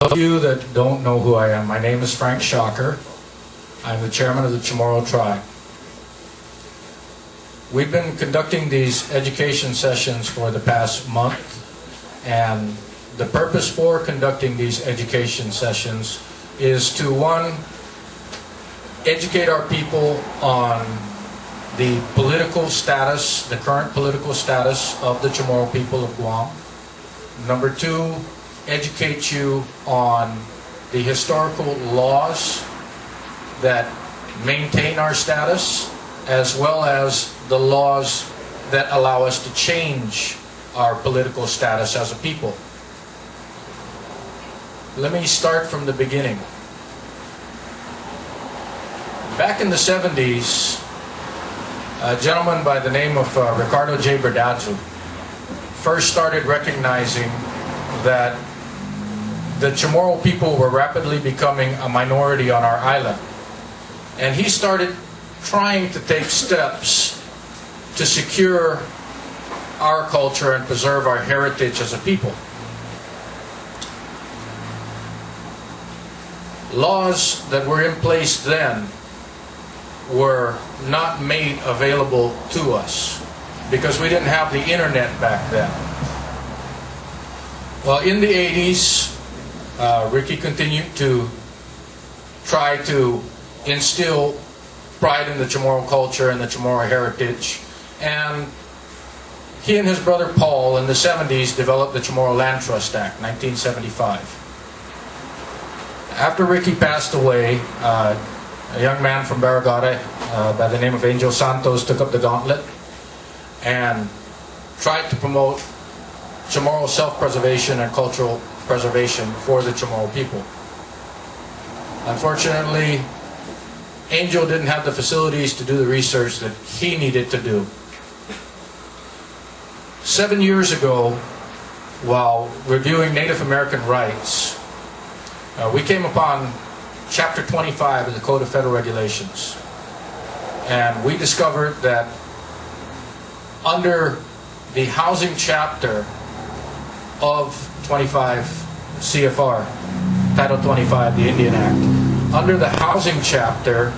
of you that don't know who I am, my name is Frank Shocker. I'm the chairman of the Chamorro tribe. We've been conducting these education sessions for the past month, and the purpose for conducting these education sessions is to, one, educate our people on the political status, the current political status of the Chamorro people of Guam. Number two, educate you on the historical laws that maintain our status, as well as the laws that allow us to change our political status as a people. Let me start from the beginning. Back in the 70s, a gentleman by the name of Ricardo J. Berdazzo first started recognizing that the Chamorro people were rapidly becoming a minority on our island. And he started trying to take steps to secure our culture and preserve our heritage as a people. Laws that were in place then were not made available to us because we didn't have the internet back then. Well, in the 80s, Ricky continued to try to instill pride in the Chamorro culture and the Chamorro heritage, and he and his brother Paul in the 70s developed the Chamorro Land Trust Act, 1975. After Ricky passed away, a young man from Barragata by the name of Angel Santos took up the gauntlet and tried to promote Chamorro self-preservation and cultural preservation for the Chamorro people. Unfortunately, Angel didn't have the facilities to do the research that he needed to do. 7 years ago, while reviewing Native American rights, we came upon Chapter 25 of the Code of Federal Regulations. And we discovered that under the housing chapter of 25 CFR, Title 25, the Indian Act, under the housing chapter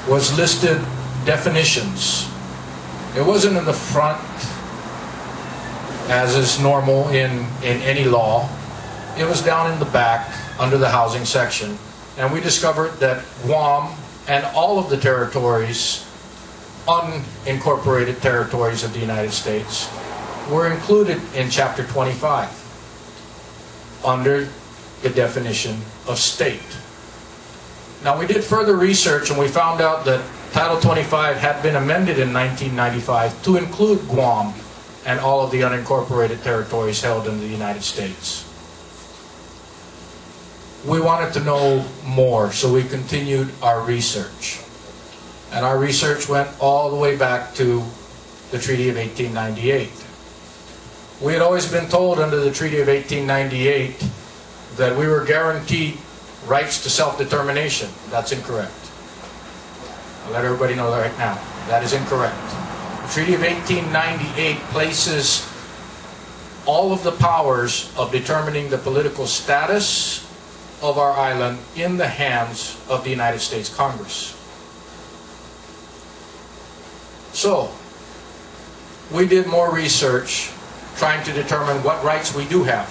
was listed definitions. It wasn't in the front, as is normal in any law. It was down in the back under the housing section. And we discovered that Guam and all of the territories, unincorporated territories of the United States, were included in Chapter 25 under the definition of state. Now, we did further research and we found out that Title 25 had been amended in 1995 to include Guam and all of the unincorporated territories held in the United States. We wanted to know more, so we continued our research. And our research went all the way back to the Treaty of 1898. We had always been told under the Treaty of 1898 that we were guaranteed rights to self-determination. That's incorrect. I'll let everybody know that right now. That is incorrect. The Treaty of 1898 places all of the powers of determining the political status of our island in the hands of the United States Congress. So, we did more research trying to determine what rights we do have.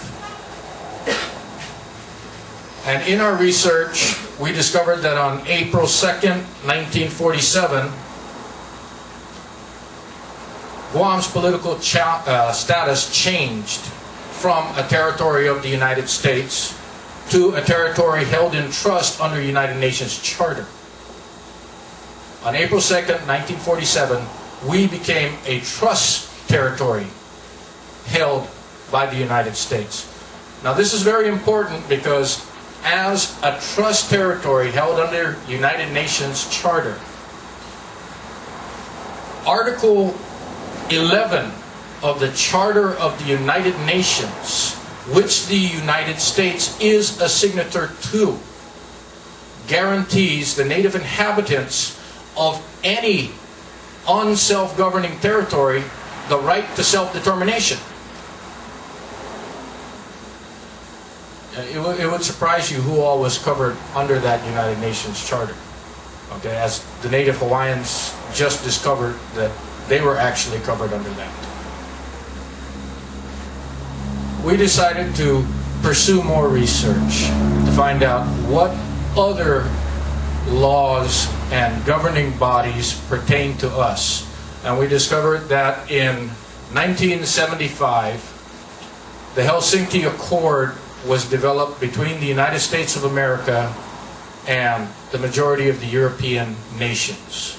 And in our research, we discovered that on April 2nd, 1947, Guam's political status changed from a territory of the United States to a territory held in trust under United Nations Charter. On April 2nd, 1947, we became a trust territory held by the United States. Now, this is very important because as a trust territory held under United Nations Charter, Article 11 of the Charter of the United Nations, which the United States is a signatory to, guarantees the native inhabitants of any unself-governing territory the right to self-determination. it would surprise you who all was covered under that United Nations Charter. Okay, as the Native Hawaiians just discovered that they were actually covered under that. We decided to pursue more research to find out what other laws and governing bodies pertain to us. And we discovered that in 1975, the Helsinki Accord was developed between the United States of America and the majority of the European nations.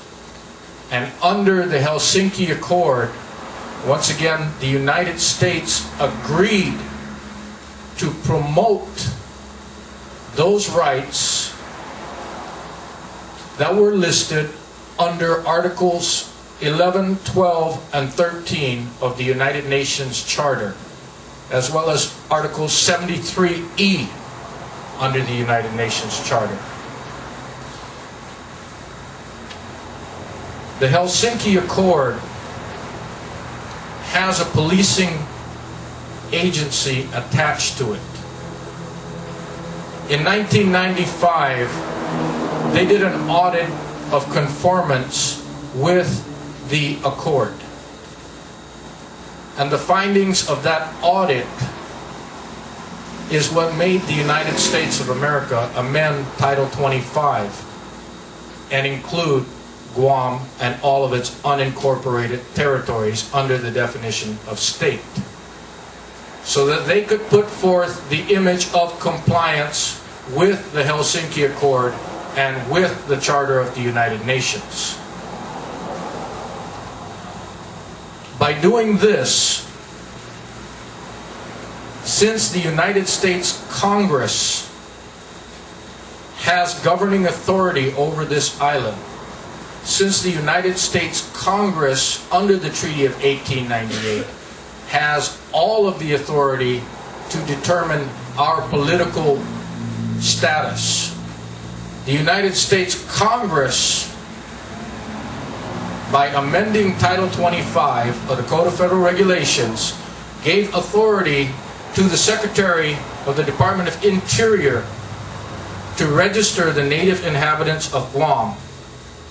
And under the Helsinki Accord, once again, the United States agreed to promote those rights that were listed under Articles 11, 12, and 13 of the United Nations Charter, as well as Article 73E under the United Nations Charter. The Helsinki Accord has a policing agency attached to it. In 1995, they did an audit of conformance with the Accord. And the findings of that audit is what made the United States of America amend Title 25 and include Guam and all of its unincorporated territories under the definition of state, so that they could put forth the image of compliance with the Helsinki Accord and with the Charter of the United Nations. By doing this, since the United States Congress has governing authority over this island, since the United States Congress, under the Treaty of 1898, has all of the authority to determine our political status, the United States Congress, by amending Title 25 of the Code of Federal Regulations, gave authority to the Secretary of the Department of Interior to register the native inhabitants of Guam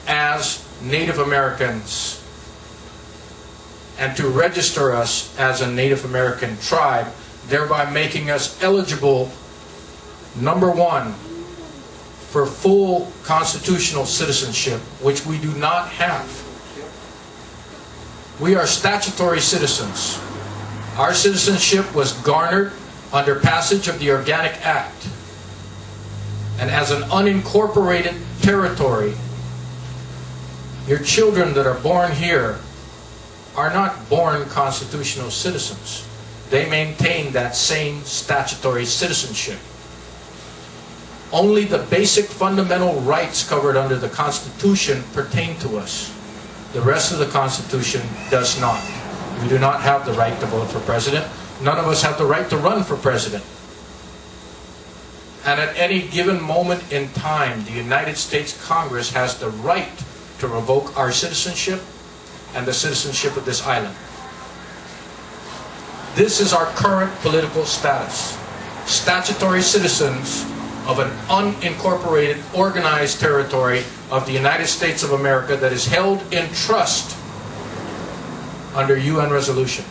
as Native Americans and to register us as a Native American tribe, thereby making us eligible, number one, for full constitutional citizenship, which we do not have. We are statutory citizens. Our citizenship was garnered under passage of the Organic Act. And as an unincorporated territory, your children that are born here are not born constitutional citizens. They maintain that same statutory citizenship. Only the basic fundamental rights covered under the Constitution pertain to us. The rest of the Constitution does not. We do not have the right to vote for president. None of us have the right to run for president. And at any given moment in time, the United States Congress has the right to revoke our citizenship and the citizenship of this island. This is our current political status. Statutory citizens of an unincorporated, organized territory of the United States of America that is held in trust under UN resolution.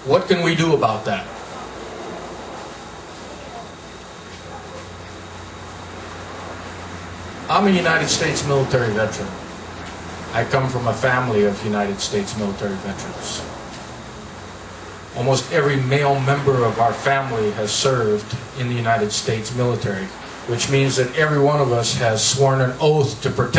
What can we do about that? I'm a United States military veteran. I come from a family of United States military veterans. Almost every male member of our family has served in the United States military, which means that every one of us has sworn an oath to protect